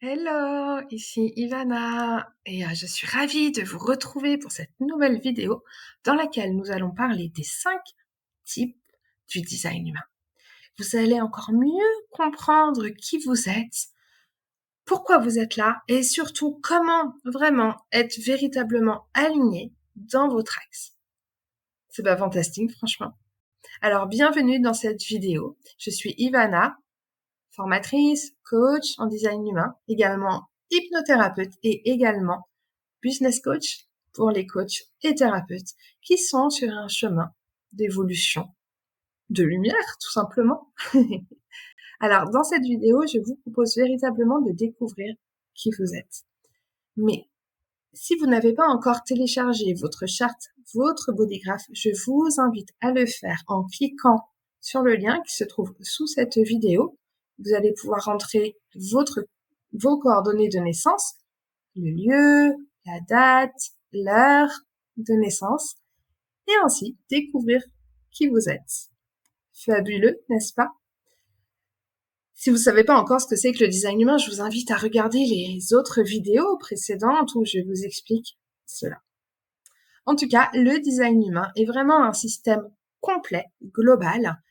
Hello, ici Ivana et je suis ravie de vous retrouver pour cette nouvelle vidéo dans laquelle nous allons parler des 5 types du design humain. Vous allez encore mieux comprendre qui vous êtes, pourquoi vous êtes là et surtout comment vraiment être véritablement aligné dans votre axe. C'est pas fantastique franchement. Alors bienvenue dans cette vidéo. Je suis Ivana, formatrice, coach en design humain, également hypnothérapeute et également business coach pour les coachs et thérapeutes qui sont sur un chemin d'évolution, de lumière tout simplement. Alors dans cette vidéo, je vous propose véritablement de découvrir qui vous êtes. Mais si vous n'avez pas encore téléchargé votre charte, votre bodygraph, je vous invite à le faire en cliquant sur le lien qui se trouve sous cette vidéo. Vous allez pouvoir rentrer vos coordonnées de naissance, le lieu, la date, l'heure de naissance, et ainsi découvrir qui vous êtes. Fabuleux, n'est-ce pas? Si vous ne savez pas encore ce que c'est que le design humain, je vous invite à regarder les autres vidéos précédentes où je vous explique cela. En tout cas, le design humain est vraiment un système complet, global,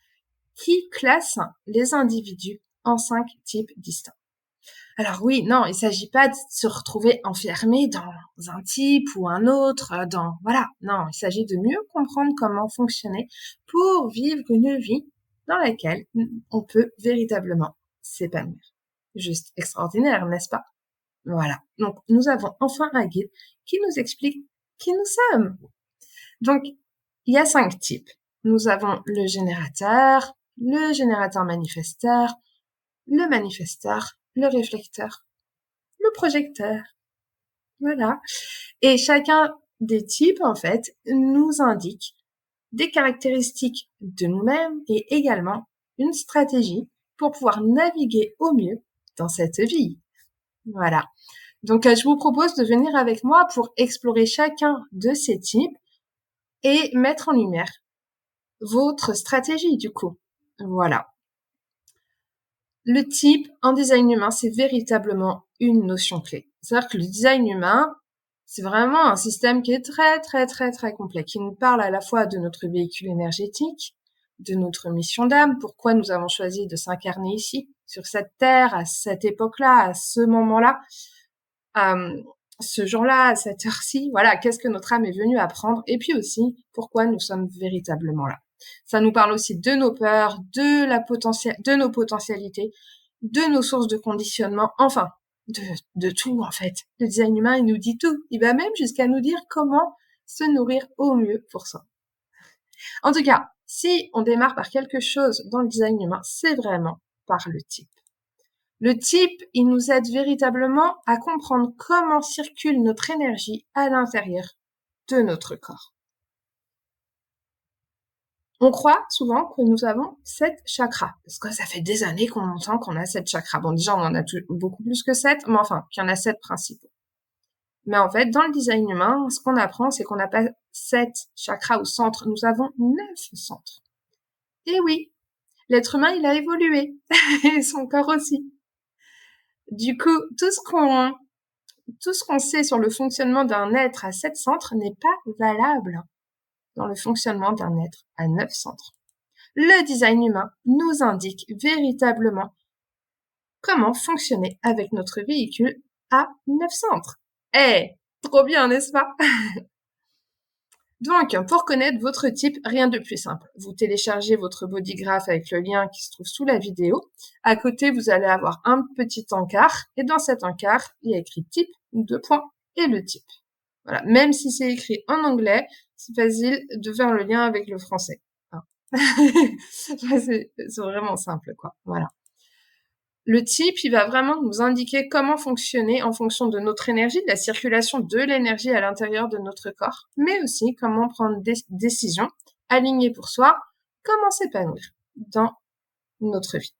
qui classe les individus en 5 types distincts. Alors oui, non, il s'agit pas de se retrouver enfermé dans un type ou un autre, voilà. Non, il s'agit de mieux comprendre comment fonctionner pour vivre une vie dans laquelle on peut véritablement s'épanouir. Juste extraordinaire, n'est-ce pas? Voilà. Donc, nous avons enfin un guide qui nous explique qui nous sommes. Donc, il y a 5 types. Nous avons le générateur manifesteur, le manifesteur, le réflecteur, le projecteur. Voilà. Et chacun des types, en fait, nous indique des caractéristiques de nous-mêmes et également une stratégie pour pouvoir naviguer au mieux dans cette vie. Voilà. Donc, je vous propose de venir avec moi pour explorer chacun de ces types et mettre en lumière votre stratégie, du coup. Voilà. Le type en design humain, c'est véritablement une notion clé. C'est-à-dire que le design humain, c'est vraiment un système qui est très, très, très, très complet, qui nous parle à la fois de notre véhicule énergétique, de notre mission d'âme, pourquoi nous avons choisi de s'incarner ici, sur cette terre, à cette époque-là, à ce moment-là, ce jour-là, à cette heure-ci, voilà, qu'est-ce que notre âme est venue apprendre, et puis aussi, pourquoi nous sommes véritablement là. Ça nous parle aussi de nos peurs, de nos potentialités, de nos sources de conditionnement, enfin, de tout, en fait. Le design humain, il nous dit tout. Il va même jusqu'à nous dire comment se nourrir au mieux pour ça. En tout cas, si on démarre par quelque chose dans le design humain, c'est vraiment par le type. Le type, il nous aide véritablement à comprendre comment circule notre énergie à l'intérieur de notre corps. On croit souvent que nous avons 7 chakras, parce que ça fait des années qu'on entend qu'on a 7 chakras. Bon, déjà, on en a beaucoup plus que 7, mais enfin, qu'il y en a 7 principaux. Mais en fait, dans le design humain, ce qu'on apprend, c'est qu'on n'a pas 7 chakras ou centres, nous avons 9 centres. Et oui, l'être humain, il a évolué, et son corps aussi. Du coup, tout ce qu'on sait sur le fonctionnement d'un être à 7 centres n'est pas valable dans le fonctionnement d'un être à 9 centres. Le design humain nous indique véritablement comment fonctionner avec notre véhicule à 9 centres. Trop bien, n'est-ce pas? Donc, pour connaître votre type, rien de plus simple. Vous téléchargez votre bodygraph avec le lien qui se trouve sous la vidéo. À côté, vous allez avoir un petit encart. Et dans cet encart, il y a écrit type, 2 points, et le type. Voilà. Même si c'est écrit en anglais, c'est facile de faire le lien avec le français. C'est vraiment simple, quoi. Voilà. Le type, il va vraiment nous indiquer comment fonctionner en fonction de notre énergie, de la circulation de l'énergie à l'intérieur de notre corps, mais aussi comment prendre des décisions alignées pour soi, comment s'épanouir dans notre vie.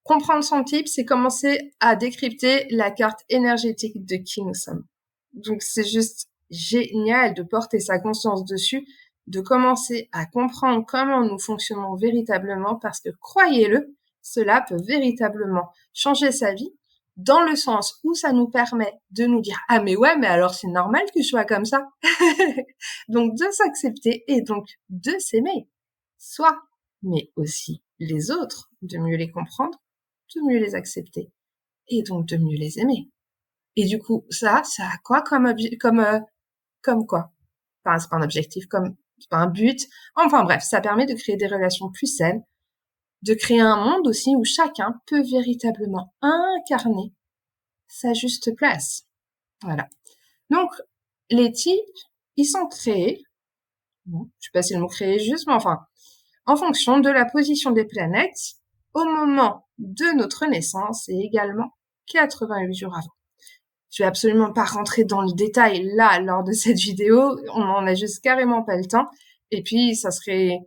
Comprendre son type, c'est commencer à décrypter la carte énergétique de qui nous sommes. Donc c'est juste génial de porter sa conscience dessus, de commencer à comprendre comment nous fonctionnons véritablement, parce que croyez-le, cela peut véritablement changer sa vie dans le sens où ça nous permet de nous dire « Ah mais ouais, mais alors c'est normal que je sois comme ça !» Donc de s'accepter et donc de s'aimer, soi, mais aussi les autres, de mieux les comprendre, de mieux les accepter et donc de mieux les aimer. Et du coup, ça a quoi comme quoi? Enfin, c'est pas un objectif, c'est pas un but. Enfin bref, ça permet de créer des relations plus saines, de créer un monde aussi où chacun peut véritablement incarner sa juste place. Voilà. Donc, les types, ils sont créés, bon, je sais pas si le mot créé est juste, mais enfin, en fonction de la position des planètes au moment de notre naissance et également 88 jours avant. Je vais absolument pas rentrer dans le détail là lors de cette vidéo, on en a juste carrément pas le temps. Et puis ça serait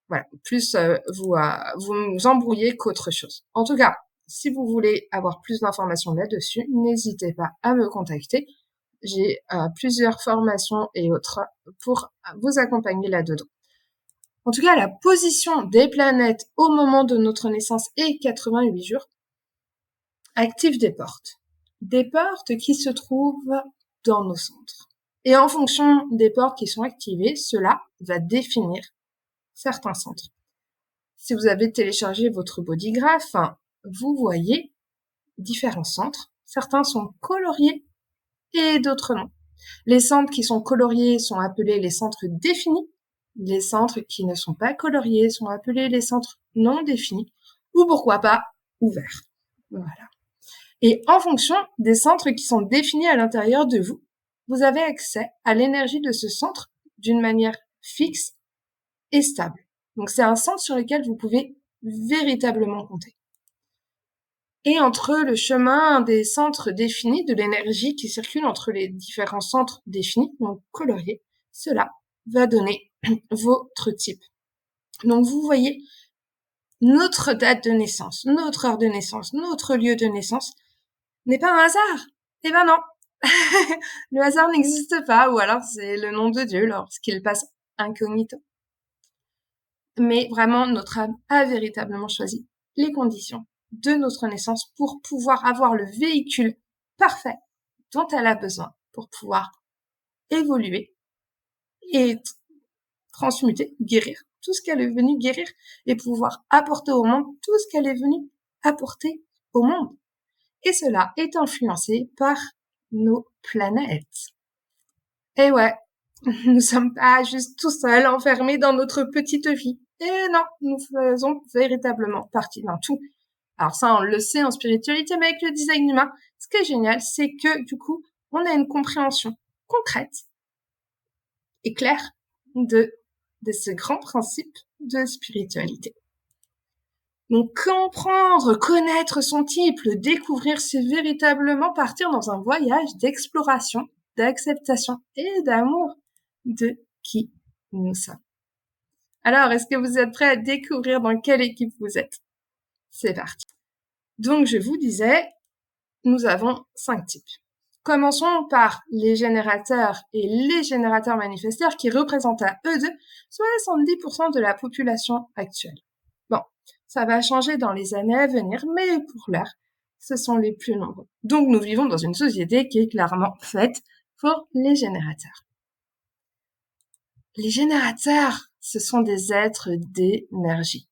voilà plus vous embrouiller qu'autre chose. En tout cas, si vous voulez avoir plus d'informations là-dessus, n'hésitez pas à me contacter. J'ai plusieurs formations et autres pour vous accompagner là-dedans. En tout cas, la position des planètes au moment de notre naissance et 88 jours active des portes. Des portes qui se trouvent dans nos centres. Et en fonction des portes qui sont activées, cela va définir certains centres. Si vous avez téléchargé votre bodygraph, vous voyez différents centres. Certains sont coloriés et d'autres non. Les centres qui sont coloriés sont appelés les centres définis. Les centres qui ne sont pas coloriés sont appelés les centres non définis. Ou pourquoi pas, ouverts. Voilà. Et en fonction des centres qui sont définis à l'intérieur de vous, vous avez accès à l'énergie de ce centre d'une manière fixe et stable. Donc c'est un centre sur lequel vous pouvez véritablement compter. Et entre le chemin des centres définis, de l'énergie qui circule entre les différents centres définis, donc coloriés, cela va donner votre type. Donc vous voyez, notre date de naissance, notre heure de naissance, notre lieu de naissance n'est pas un hasard. Eh ben non. Le hasard n'existe pas, ou alors c'est le nom de Dieu lorsqu'il passe incognito. Mais vraiment, notre âme a véritablement choisi les conditions de notre naissance pour pouvoir avoir le véhicule parfait dont elle a besoin pour pouvoir évoluer et transmuter, guérir tout ce qu'elle est venue guérir et pouvoir apporter au monde tout ce qu'elle est venue apporter au monde. Et cela est influencé par nos planètes. Et ouais, nous sommes pas juste tout seuls enfermés dans notre petite vie. Et non, nous faisons véritablement partie d'un tout. Alors ça, on le sait en spiritualité, mais avec le design humain, ce qui est génial, c'est que du coup, on a une compréhension concrète et claire de ce grand principe de spiritualité. Donc comprendre, connaître son type, le découvrir, c'est véritablement partir dans un voyage d'exploration, d'acceptation et d'amour de qui nous sommes. Alors, est-ce que vous êtes prêts à découvrir dans quelle équipe vous êtes? C'est parti. Donc, je vous disais, nous avons 5 types. Commençons par les générateurs et les générateurs manifesteurs qui représentent à eux deux 70% de la population actuelle. Bon, ça va changer dans les années à venir, mais pour l'heure, ce sont les plus nombreux. Donc, nous vivons dans une société qui est clairement faite pour les générateurs. Les générateurs, ce sont des êtres d'énergie.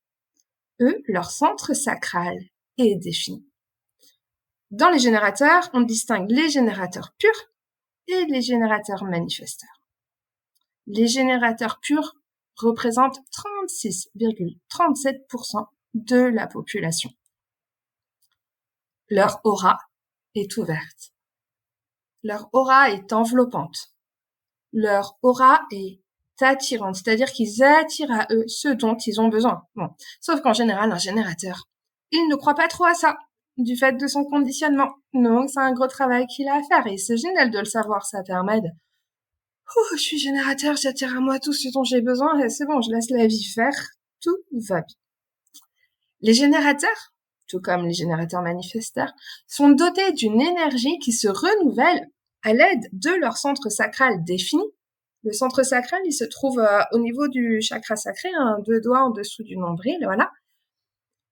Eux, leur centre sacral est défini. Dans les générateurs, on distingue les générateurs purs et les générateurs manifesteurs. Les générateurs purs représentent 36,37% de la population. Leur aura est ouverte. Leur aura est enveloppante. Leur aura est attirante, c'est-à-dire qu'ils attirent à eux ce dont ils ont besoin. Bon. Sauf qu'en général, un générateur, il ne croit pas trop à ça, du fait de son conditionnement. Donc, c'est un gros travail qu'il a à faire, et c'est génial de le savoir, ça permet de « je suis générateur, j'attire à moi tout ce dont j'ai besoin, et c'est bon, je laisse la vie faire, tout va bien. » Les générateurs, tout comme les générateurs manifesteurs, sont dotés d'une énergie qui se renouvelle à l'aide de leur centre sacral défini. Le centre sacral, il se trouve au niveau du chakra sacré, 2 doigts en dessous du nombril, voilà.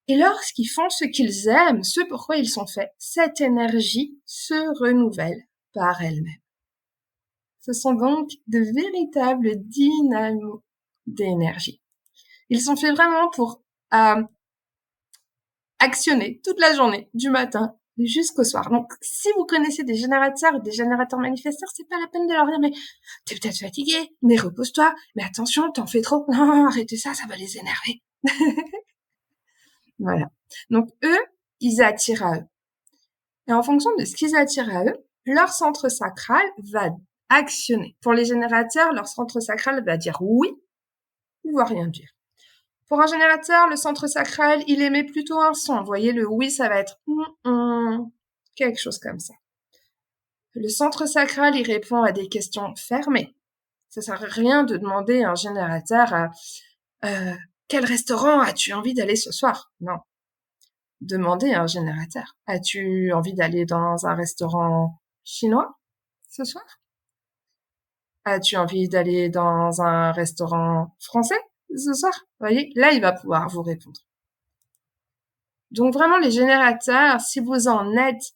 Et lorsqu'ils font ce qu'ils aiment, ce pourquoi ils sont faits, cette énergie se renouvelle par elle-même. Ce sont donc de véritables dynamos d'énergie. Ils sont faits vraiment pour actionner toute la journée, du matin jusqu'au soir. Donc, si vous connaissez des générateurs manifesteurs, c'est pas la peine de leur dire, mais t'es peut-être fatigué, mais repose-toi, mais attention, t'en fais trop, non, arrêtez ça, ça va les énerver. Voilà. Donc, eux, ils attirent à eux. Et en fonction de ce qu'ils attirent à eux, leur centre sacral va actionner. Pour les générateurs, leur centre sacral va dire oui ou va rien dire. Pour un générateur, le centre sacral, il émet plutôt un son. Vous voyez, le oui, ça va être quelque chose comme ça. Le centre sacral, il répond à des questions fermées. Ça sert à rien de demander à un générateur quel restaurant as-tu envie d'aller ce soir? Non. Demandez à un générateur. As-tu envie d'aller dans un restaurant chinois ce soir? As-tu envie d'aller dans un restaurant français ce soir? Vous voyez, là, il va pouvoir vous répondre. Donc vraiment, les générateurs, si vous en êtes,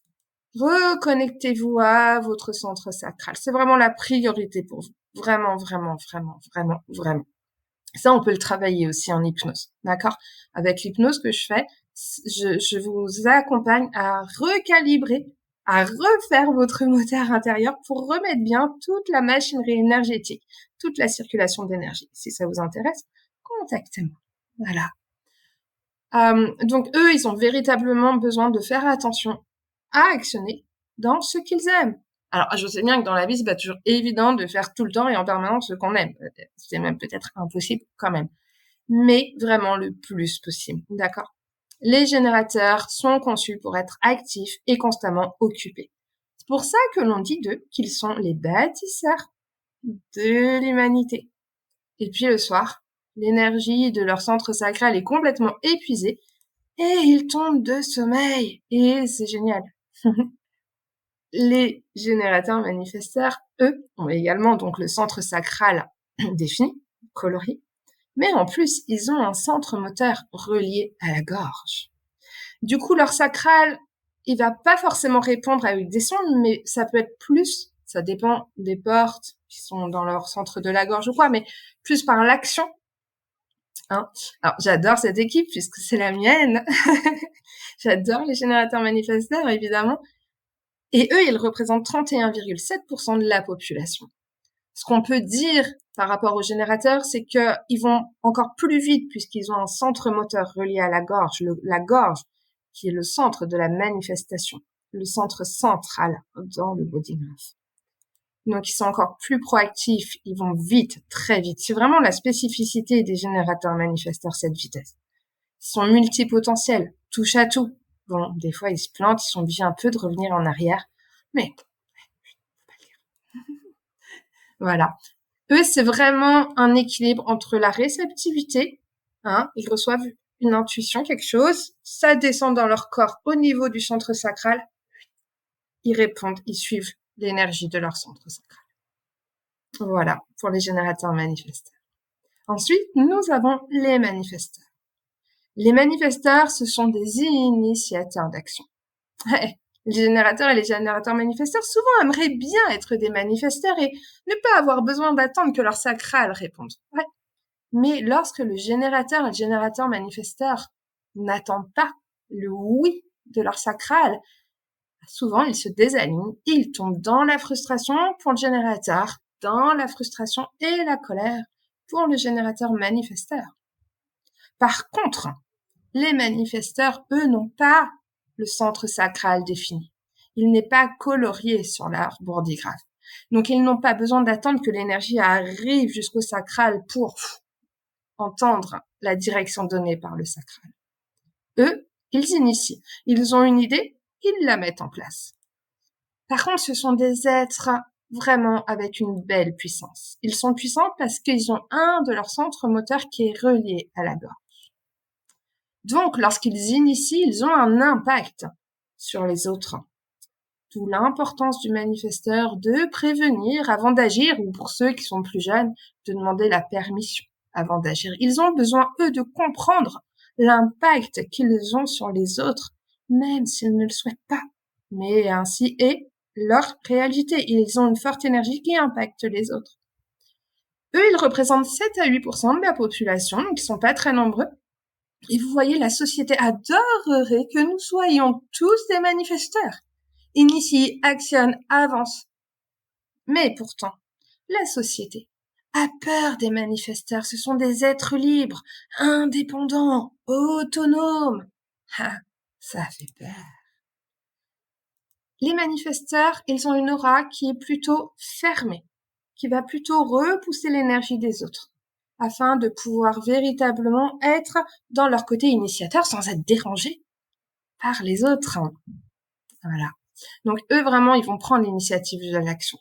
reconnectez-vous à votre centre sacral. C'est vraiment la priorité pour vous. Vraiment, vraiment, vraiment, vraiment, vraiment. Ça, on peut le travailler aussi en hypnose, d'accord? Avec l'hypnose que je fais, je vous accompagne à recalibrer, à refaire votre moteur intérieur pour remettre bien toute la machinerie énergétique, toute la circulation d'énergie. Si ça vous intéresse, contactez-moi. Voilà. Donc eux, ils ont véritablement besoin de faire attention à actionner dans ce qu'ils aiment. Alors, je sais bien que dans la vie, c'est pas toujours évident de faire tout le temps et en permanence ce qu'on aime. C'est même peut-être impossible quand même. Mais vraiment le plus possible, d'accord? Les générateurs sont conçus pour être actifs et constamment occupés. C'est pour ça que l'on dit d'eux qu'ils sont les bâtisseurs de l'humanité. Et puis le soir, l'énergie de leur centre sacral est complètement épuisée et ils tombent de sommeil. Et c'est génial. Les générateurs manifesteurs, eux, ont également donc le centre sacral défini, coloré, mais en plus, ils ont un centre moteur relié à la gorge. Du coup, leur sacral, il va pas forcément répondre avec des sons, mais ça peut être plus, ça dépend des portes qui sont dans leur centre de la gorge ou quoi, mais plus par l'action. Hein. Alors, j'adore cette équipe puisque c'est la mienne. J'adore les générateurs manifesteurs, évidemment. Et eux, ils représentent 31,7% de la population. Ce qu'on peut dire par rapport aux générateurs, c'est qu'ils vont encore plus vite puisqu'ils ont un centre moteur relié à la gorge, la gorge qui est le centre de la manifestation, le centre central dans le body graph. Donc, ils sont encore plus proactifs, ils vont vite, très vite. C'est vraiment la spécificité des générateurs manifesteurs, cette vitesse. Ils sont multipotentiels, touche à tout. Bon, des fois, ils se plantent, ils sont obligés un peu de revenir en arrière, mais voilà. Eux, c'est vraiment un équilibre entre la réceptivité, hein, ils reçoivent une intuition, quelque chose, ça descend dans leur corps au niveau du centre sacral, ils répondent, ils suivent l'énergie de leur centre sacral. Voilà, pour les générateurs manifesteurs. Ensuite, nous avons les manifesteurs. Les manifesteurs, ce sont des initiateurs d'action. Les générateurs et les générateurs manifesteurs souvent aimeraient bien être des manifesteurs et ne pas avoir besoin d'attendre que leur sacral réponde. Ouais. Mais lorsque le générateur manifesteur n'attendent pas le oui de leur sacral, souvent ils se désalignent, ils tombent dans la frustration pour le générateur, dans la frustration et la colère pour le générateur manifesteur. Par contre, les manifesteurs, eux, n'ont pas le centre sacral défini. Il n'est pas colorié sur leur body graph. Donc, ils n'ont pas besoin d'attendre que l'énergie arrive jusqu'au sacral pour entendre la direction donnée par le sacral. Eux, ils initient. Ils ont une idée, ils la mettent en place. Par contre, ce sont des êtres vraiment avec une belle puissance. Ils sont puissants parce qu'ils ont un de leurs centres moteurs qui est relié à la gorge. Donc, lorsqu'ils initient, ils ont un impact sur les autres. D'où l'importance du manifesteur de prévenir avant d'agir, ou pour ceux qui sont plus jeunes, de demander la permission avant d'agir. Ils ont besoin, eux, de comprendre l'impact qu'ils ont sur les autres, même s'ils ne le souhaitent pas. Mais ainsi est leur réalité. Ils ont une forte énergie qui impacte les autres. Eux, ils représentent 7 à 8% de la population, donc ils sont pas très nombreux. Et vous voyez, la société adorerait que nous soyons tous des manifesteurs. Initie, actionne, avance. Mais pourtant, la société a peur des manifesteurs. Ce sont des êtres libres, indépendants, autonomes. Ah, ça fait peur. Les manifesteurs, ils ont une aura qui est plutôt fermée, qui va plutôt repousser l'énergie des autres, afin de pouvoir véritablement être dans leur côté initiateur sans être dérangés par les autres. Voilà. Donc eux, vraiment, ils vont prendre l'initiative de l'action.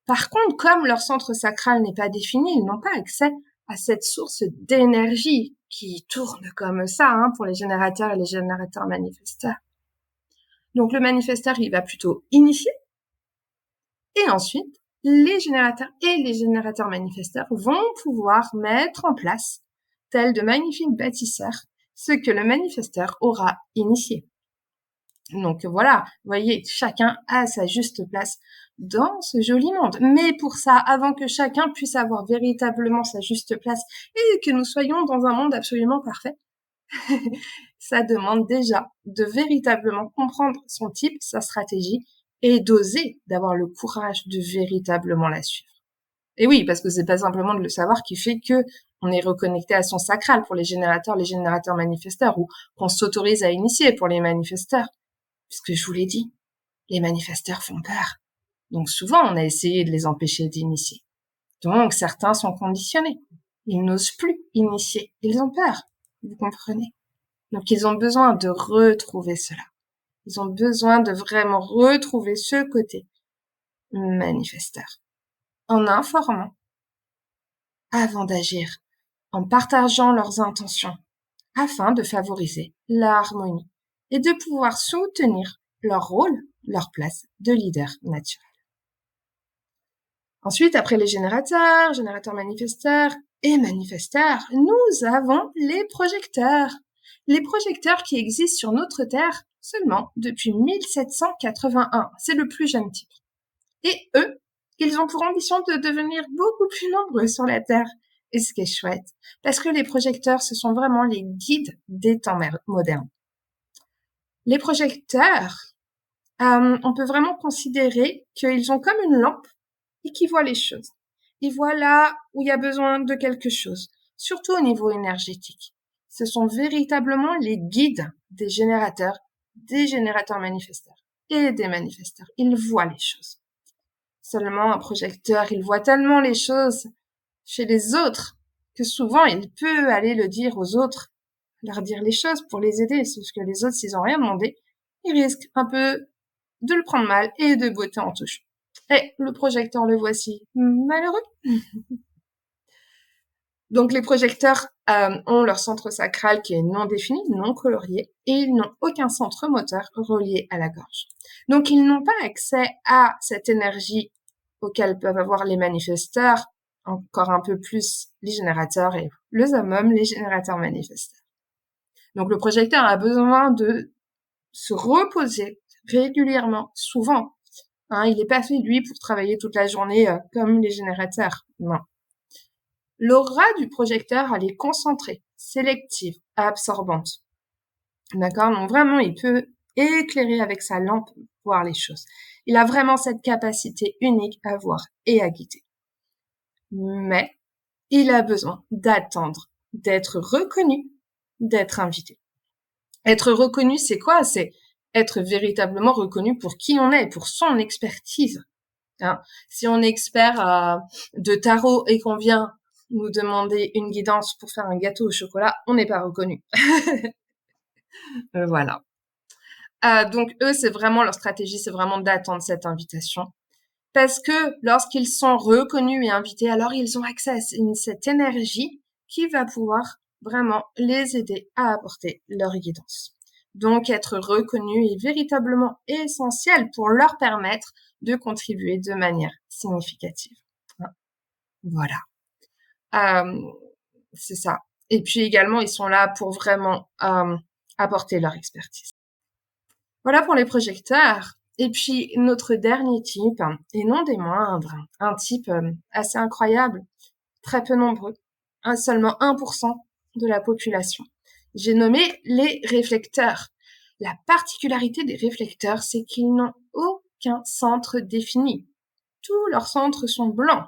Par contre, comme leur centre sacral n'est pas défini, ils n'ont pas accès à cette source d'énergie qui tourne comme ça pour les générateurs et les générateurs manifesteurs. Donc le manifesteur, il va plutôt initier. Et ensuite, les générateurs et les générateurs manifesteurs vont pouvoir mettre en place, tels de magnifiques bâtisseurs, ce que le manifesteur aura initié. Donc voilà, vous voyez, chacun a sa juste place dans ce joli monde. Mais pour ça, avant que chacun puisse avoir véritablement sa juste place et que nous soyons dans un monde absolument parfait, ça demande déjà de véritablement comprendre son type, sa stratégie et d'oser, d'avoir le courage de véritablement la suivre. Et oui, parce que c'est pas simplement de le savoir qui fait que on est reconnecté à son sacral pour les générateurs manifesteurs, ou qu'on s'autorise à initier pour les manifesteurs. Puisque je vous l'ai dit, les manifesteurs font peur. Donc souvent, on a essayé de les empêcher d'initier. Donc certains sont conditionnés. Ils n'osent plus initier. Ils ont peur. Vous comprenez? Donc ils ont besoin de retrouver cela. Ils ont besoin de vraiment retrouver ce côté manifesteur. En informant, avant d'agir, en partageant leurs intentions, afin de favoriser l'harmonie et de pouvoir soutenir leur rôle, leur place de leader naturel. Ensuite, après les générateurs manifesteurs et manifesteurs, nous avons les projecteurs. Les projecteurs qui existent sur notre Terre seulement depuis 1781. C'est le plus jeune type. Et eux, ils ont pour ambition de devenir beaucoup plus nombreux sur la Terre. Et ce qui est chouette, parce que les projecteurs, ce sont vraiment les guides des temps modernes. Les projecteurs, on peut vraiment considérer qu'ils ont comme une lampe et qu'ils voient les choses. Ils voient là où il y a besoin de quelque chose, surtout au niveau énergétique. Ce sont véritablement les guides des générateurs manifesteurs et des manifesteurs. Ils voient les choses. Seulement, un projecteur, il voit tellement les choses chez les autres que souvent il peut aller le dire aux autres, leur dire les choses pour les aider, sauf que les autres, s'ils ont rien demandé, ils risquent un peu de le prendre mal et de botter en touche. Et le projecteur, le voici, malheureux. Donc les projecteurs ont leur centre sacral qui est non défini, non colorié, et ils n'ont aucun centre moteur relié à la gorge. Donc ils n'ont pas accès à cette énergie auquel peuvent avoir les manifesteurs, encore un peu plus les générateurs et le summum, les générateurs manifesteurs. Donc le projecteur a besoin de se reposer régulièrement, souvent. Il n'est pas fait, lui, pour travailler toute la journée comme les générateurs. Non. L'aura du projecteur, elle est concentrée, sélective, absorbante. D'accord? Donc vraiment, il peut éclairer avec sa lampe, voir les choses. Il a vraiment cette capacité unique à voir et à guider. Mais il a besoin d'attendre, d'être reconnu, d'être invité. Être reconnu, c'est quoi? C'est être véritablement reconnu pour qui on est, pour son expertise. Si on est expert de tarot et qu'on vient nous demander une guidance pour faire un gâteau au chocolat, on n'est pas reconnu. Voilà. Donc eux, c'est vraiment leur stratégie, c'est vraiment d'attendre cette invitation. Parce que lorsqu'ils sont reconnus et invités, alors ils ont accès à cette énergie qui va pouvoir vraiment les aider à apporter leur guidance. Donc être reconnu est véritablement essentiel pour leur permettre de contribuer de manière significative. Voilà. C'est ça. Et puis également, ils sont là pour vraiment apporter leur expertise. Voilà pour les projecteurs. Et puis notre dernier type, et non des moindres, un type assez incroyable, très peu nombreux, seulement 1% de la population. J'ai nommé les réflecteurs. La particularité des réflecteurs, c'est qu'ils n'ont aucun centre défini. Tous leurs centres sont blancs.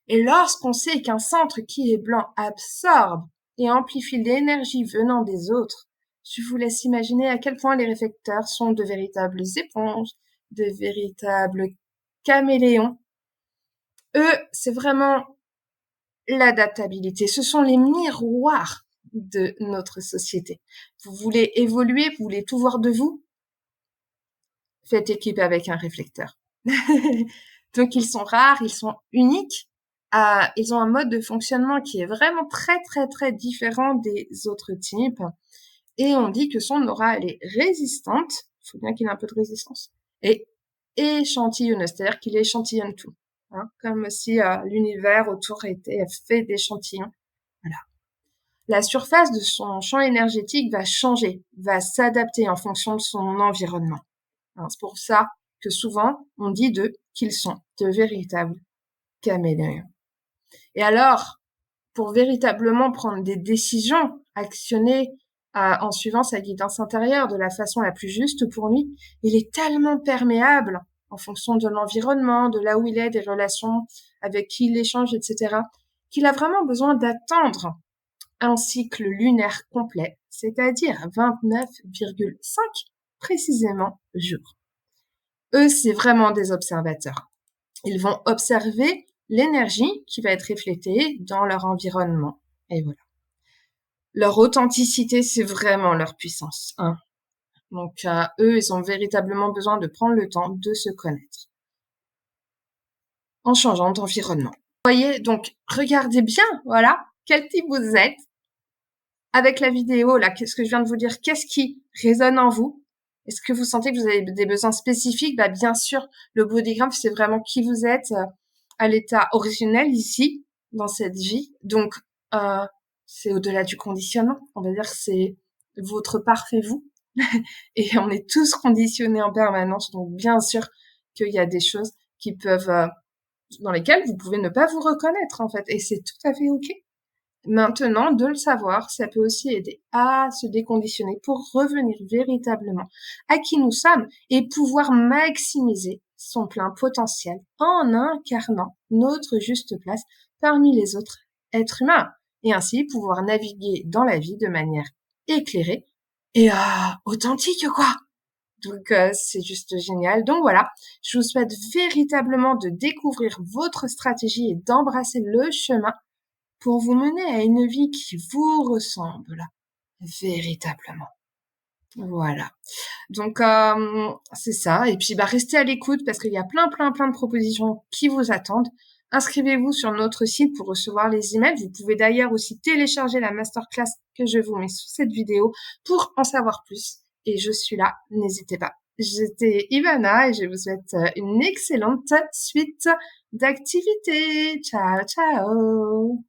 Et lorsqu'on sait qu'un centre qui est blanc absorbe et amplifie l'énergie venant des autres, je vous laisse imaginer à quel point les réflecteurs sont de véritables éponges, de véritables caméléons. Eux, c'est vraiment l'adaptabilité. Ce sont les miroirs de notre société. Vous voulez évoluer, vous voulez tout voir de vous? Faites équipe avec un réflecteur. Donc ils sont rares, ils sont uniques. Ils ont un mode de fonctionnement qui est vraiment très très très différent des autres types. Et on dit que son aura, elle est résistante. Il faut bien qu'il ait un peu de résistance. Et échantillonneuse, c'est-à-dire qu'il échantillonne tout. Hein, comme si l'univers autour était fait d'échantillons. Voilà. La surface de son champ énergétique va changer, va s'adapter en fonction de son environnement. Hein, c'est pour ça que souvent on dit d'eux qu'ils sont de véritables caméléons. Et alors, pour véritablement prendre des décisions, actionner en suivant sa guidance intérieure de la façon la plus juste pour lui, il est tellement perméable en fonction de l'environnement, de là où il est, des relations avec qui il échange, etc., qu'il a vraiment besoin d'attendre un cycle lunaire complet, c'est-à-dire 29,5 précisément jours. Eux, c'est vraiment des observateurs. Ils vont observer l'énergie qui va être reflétée dans leur environnement. Et voilà. Leur authenticité, c'est vraiment leur puissance. Hein. Donc, eux, ils ont véritablement besoin de prendre le temps de se connaître en changeant d'environnement. Vous voyez, donc, regardez bien, voilà, quel type vous êtes. Avec la vidéo, là, qu'est-ce que je viens de vous dire? Qu'est-ce qui résonne en vous? Est-ce que vous sentez que vous avez des besoins spécifiques? Bah, bien sûr, le bodygraph, c'est vraiment qui vous êtes à l'état originel ici, dans cette vie. Donc, c'est au-delà du conditionnement. On va dire que c'est votre parfait vous. Et on est tous conditionnés en permanence. Donc, bien sûr qu'il y a des choses qui peuvent, dans lesquelles vous pouvez ne pas vous reconnaître, en fait. Et c'est tout à fait OK. Maintenant, de le savoir, ça peut aussi aider à se déconditionner pour revenir véritablement à qui nous sommes et pouvoir maximiser son plein potentiel en incarnant notre juste place parmi les autres êtres humains et ainsi pouvoir naviguer dans la vie de manière éclairée et authentique, quoi. Donc, c'est juste génial. Donc voilà, je vous souhaite véritablement de découvrir votre stratégie et d'embrasser le chemin pour vous mener à une vie qui vous ressemble véritablement. Voilà. Donc c'est ça. Et puis restez à l'écoute parce qu'il y a plein de propositions qui vous attendent. Inscrivez-vous sur notre site pour recevoir les emails. Vous pouvez d'ailleurs aussi télécharger la masterclass que je vous mets sous cette vidéo pour en savoir plus. Et je suis là, n'hésitez pas. J'étais Ivana et je vous souhaite une excellente suite d'activités. Ciao, ciao!